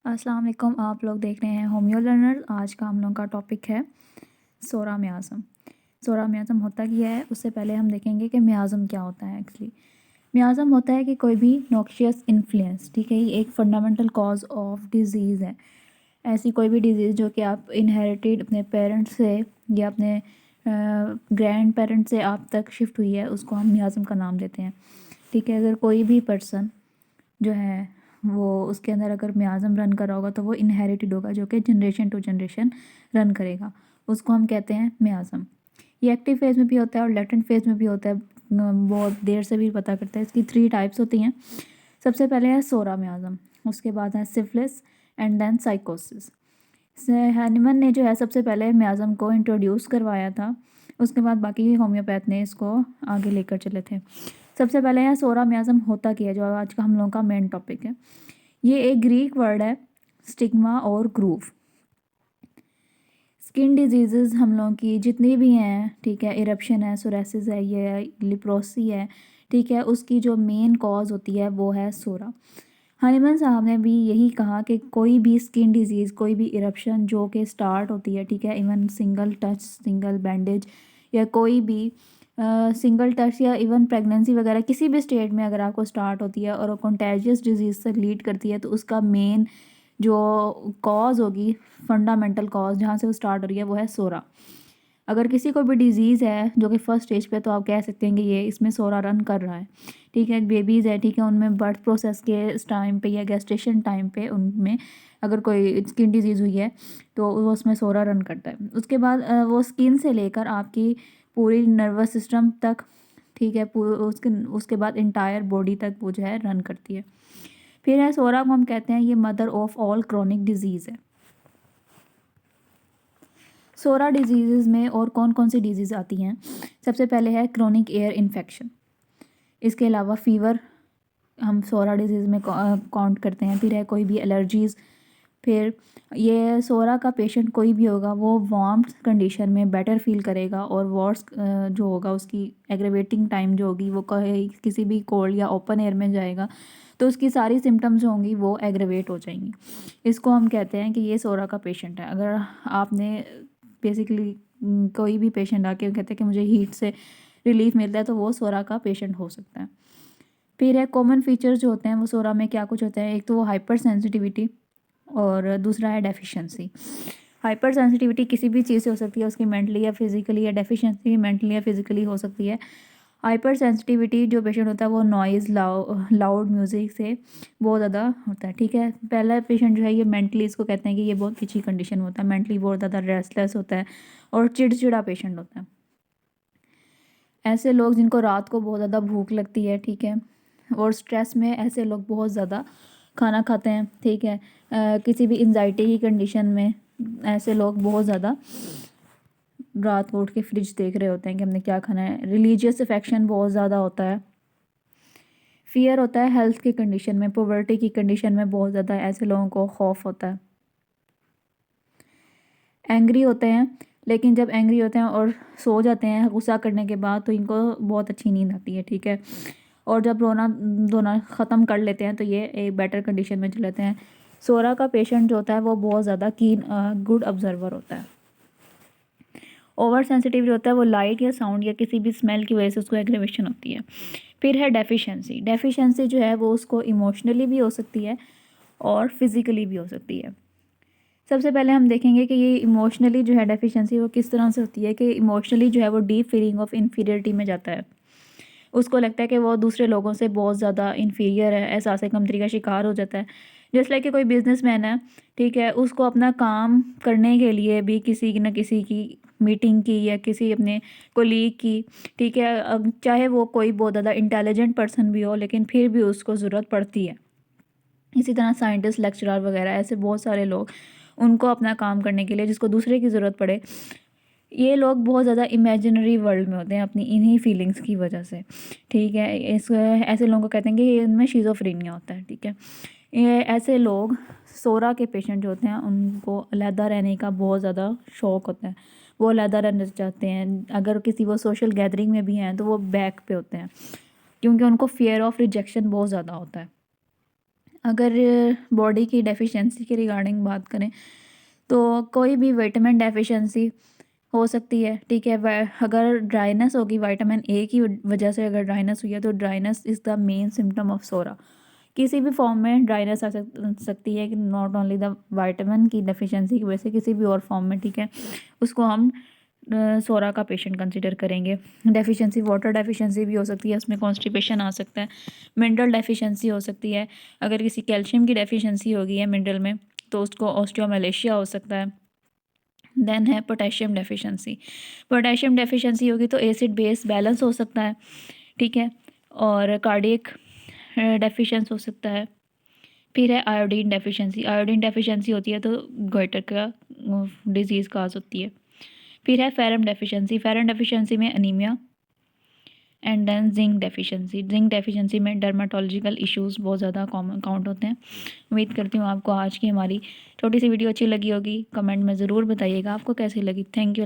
अस्सलाम वालेकुम। आप लोग देख रहे हैं होमियो लर्नर। आज का हम लोग का टॉपिक है सोरा मियाज़म। सोरा मियाज़म होता क्या है, उससे पहले हम देखेंगे कि मियाज़म क्या होता है। एक्चुअली मियाज़म होता है कि कोई भी नॉक्शियस इन्फ्लुएंस, ठीक है, ये एक फंडामेंटल कॉज ऑफ डिज़ीज़ है। ऐसी कोई भी डिज़ीज़ जो कि आप इनहेरिटेड अपने पेरेंट्स से या अपने ग्रैंड पेरेंट्स से आप तक शिफ्ट हुई है, उसको हम मियाज़म का नाम देते हैं। ठीक है, अगर कोई भी पर्सन जो है वो उसके अंदर अगर मियाज़म रन कर रहा होगा तो वो इनहेरिटेड होगा, जो कि जनरेशन टू जनरेशन रन करेगा, उसको हम कहते हैं मियाज़म। ये एक्टिव फेज़ में भी होता है और लेटेंट फेज़ में भी होता है। बहुत देर से भी पता करता है। इसकी 3 टाइप्स होती हैं। सबसे पहले है सोरा मियाज़म, उसके बाद है सिफिलिस एंड देन साइकोसिस। हैनिमन ने जो है सबसे पहले मियाज़म को इंट्रोड्यूस करवाया था, उसके बाद बाकी होम्योपैथ ने इसको आगे लेकर चले थे। सबसे पहले है सोरा मियाज़म होता क्या है, जो आज का हम लोगों का मेन टॉपिक है। ये एक ग्रीक वर्ड है, स्टिग्मा और ग्रूव। स्किन डिजीज़ हम लोगों की जितनी भी हैं, ठीक है, इरप्शन है, सोरेसिस है, ये लिप्रोसी है, ठीक है, उसकी जो मेन कॉज होती है वो है सोरा। हनीमन साहब ने भी यही कहा कि कोई भी स्किन डिजीज़, कोई भी इरप्शन जो कि स्टार्ट होती है, ठीक है, even single touch, single bandage या कोई भी सिंगल टच या इवन प्रेगनेंसी वगैरह किसी भी स्टेट में अगर आपको स्टार्ट होती है और वो कंटेजियस डिजीज़ से लीड करती है, तो उसका मेन जो कॉज होगी, फंडामेंटल कॉज जहाँ से वो स्टार्ट हो रही है, वो है सोरा। अगर किसी को भी डिज़ीज़ है जो कि फर्स्ट स्टेज पे, तो आप कह सकते हैं कि ये इसमें सोरा रन कर रहा है। ठीक है, बेबीज़ है, ठीक है, उनमें बर्थ प्रोसेस के इस टाइम पे या गेस्टेशन टाइम पे उनमें अगर कोई स्किन डिजीज़ हुई है तो वो उसमें सोरा रन करता है। उसके बाद वो स्किन से लेकर आपकी पूरी नर्वस सिस्टम तक, ठीक है, उसके उसके बाद इंटायर बॉडी तक वो जो है रन करती है। फिर है सोरा को हम कहते हैं ये mother of all chronic disease है। सोरा डिजीज़ में और कौन कौन सी डिजीज़ आती हैं? सबसे पहले है क्रोनिक एयर इन्फेक्शन। इसके अलावा फ़ीवर हम सोरा डिजीज़ में काउंट करते हैं। फिर है कोई भी एलर्जीज़। फिर ये सोरा का पेशेंट कोई भी होगा वो वार्म कंडीशन में बेटर फील करेगा और वर्स जो होगा उसकी एग्रेवेटिंग टाइम जो होगी वो किसी भी कोल्ड या ओपन एयर में जाएगा तो उसकी सारी सिम्टम्स जो होंगी वो एग्रेवेट हो जाएंगी। इसको हम कहते हैं कि ये सोरा का पेशेंट है। अगर आपने बेसिकली कोई भी पेशेंट आके कहते हैं कि मुझे हीट से रिलीफ मिलता है, तो वो सोरा का पेशेंट हो सकता है। फिर है कॉमन फीचर्स जो होते हैं वो सोरा में क्या कुछ होते हैं। एक तो वो हाइपर सेंसिटिविटी और दूसरा है डेफिशिएंसी। हाइपर सेंसिटिविटी किसी भी चीज़ से हो सकती है, उसकी मेंटली या फिजिकली, या डेफिशिएंसी मेंटली या फिजिकली हो सकती है। हाइपर सेंसिटिविटी जो पेशेंट होता है वो नॉइज़, लाउड म्यूज़िक से बहुत ज़्यादा होता है। ठीक है, पहला पेशेंट जो है ये मेंटली, इसको कहते हैं कि ये बहुत अच्छी कंडीशन होता है, मेंटली बहुत ज़्यादा रेस्टलेस होता है और चिड़चिड़ा पेशेंट होता है। ऐसे लोग जिनको रात को बहुत ज़्यादा भूख लगती है, ठीक है, और स्ट्रेस में ऐसे लोग बहुत ज़्यादा खाना खाते हैं। ठीक है, किसी भी एंजाइटी की कंडीशन में ऐसे लोग बहुत ज़्यादा रात को उठ के फ्रिज देख रहे होते हैं कि हमने क्या खाना है। रिलीजियस अफेक्शन बहुत ज़्यादा होता है। फियर होता है हेल्थ की कंडीशन में, पॉवर्टी की कंडीशन में बहुत ज़्यादा ऐसे लोगों को खौफ होता है। एंग्री होते हैं, लेकिन जब एंग्री होते हैं और सो जाते हैं गुस्सा करने के बाद तो इनको बहुत अच्छी नींद आती है। ठीक है, और जब रोना धोना ख़त्म कर लेते हैं तो ये एक बेटर कंडीशन में चले जाते हैं। सोरा का पेशेंट जो होता है वो बहुत ज़्यादा कीन गुड ऑब्जर्वर होता है। ओवर सेंसिटिव जो होता है वो लाइट या साउंड या किसी भी स्मेल की वजह से उसको एग्रेवेशन होती है। फिर है डेफिशिएंसी। डेफिशिएंसी जो है वो उसको इमोशनली भी हो सकती है और फिज़िकली भी हो सकती है। सबसे पहले हम देखेंगे कि ये इमोशनली जो है डेफिशिएंसी वो किस तरह से होती है। कि इमोशनली जो है वो डीप फीलिंग ऑफ इन्फीरियरिटी में जाता है। उसको लगता है कि वो दूसरे लोगों से बहुत ज़्यादा इन्फीरियर है, एहसास कमतरी का शिकार हो जाता है। जैसे लाइक कि कोई बिजनेसमैन है, ठीक है, उसको अपना काम करने के लिए भी किसी न किसी की मीटिंग की या किसी अपने कोलीग की, ठीक है, अब चाहे वो कोई बहुत ज़्यादा इंटेलिजेंट पर्सन भी हो लेकिन फिर भी उसको ज़रूरत पड़ती है। इसी तरह साइंटिस्ट, लेक्चरर वगैरह ऐसे बहुत सारे लोग, उनको अपना काम करने के लिए जिसको दूसरे की ज़रूरत पड़े, ये लोग बहुत ज़्यादा इमेजिनरी वर्ल्ड में होते हैं अपनी इन्हीं फीलिंग्स की वजह से। ठीक है, इस ऐसे लोगों को कहते हैं कि इनमें शिज़ोफ्रेनिया होता है। ठीक है, ये ऐसे लोग, सोरा के पेशेंट जो होते हैं, उनको अलहदा रहने का बहुत ज़्यादा शौक़ होता है। वो अलहदा रहना चाहते हैं। अगर किसी वो सोशल गैदरिंग में भी हैं तो वो बैक पे होते हैं, क्योंकि उनको फियर ऑफ रिजेक्शन बहुत ज़्यादा होता है। अगर बॉडी की डेफिशिएंसी के रिगार्डिंग बात करें तो कोई भी विटामिन डेफिशिएंसी हो सकती है, ठीक है। अगर ड्राइनेस होगी विटामिन ए की वजह से, अगर ड्राइनेस हुई है तो dryness is the main symptom of psora. किसी भी फॉर्म में ड्राइनेस आ सकती है कि नॉट ओनली द विटामिन की डेफिशिएंसी की वजह से, किसी भी और फॉर्म में, ठीक है, उसको हम सोरा का पेशेंट कंसिडर करेंगे। डेफिशिएंसी वाटर डेफिशिएंसी भी हो सकती है, उसमें कॉन्स्टिपेशन आ सकता है। मिनरल डेफिशिएंसी हो सकती है, अगर किसी कैल्शियम की डेफिशिएंसी होगी है मिनरल में तो उसको ऑस्टियोमलेशिया हो सकता है। देन है पोटेशियम डेफिशिएंसी। पोटेशियम डेफिशिएंसी होगी तो एसिड बेस बैलेंस हो सकता है, ठीक है, और कार्डियक डेफिशिएंस हो सकता है। फिर है आयोडीन डेफिशिएंसी। आयोडीन डेफिशिएंसी होती है तो गोइटर का डिजीज़ काज होती है। फिर है फेरम डेफिशिएंसी। फेरम डेफिशिएंसी में anaemia. And then zinc deficiency. Zinc deficiency में डर्माटोलॉजिकल इश्यूज़ बहुत ज़्यादा कॉमन काउंट होते हैं। उम्मीद करती हूँ आपको आज की हमारी छोटी सी वीडियो अच्छी लगी होगी। कमेंट में ज़रूर बताइएगा आपको कैसी लगी। Thank you.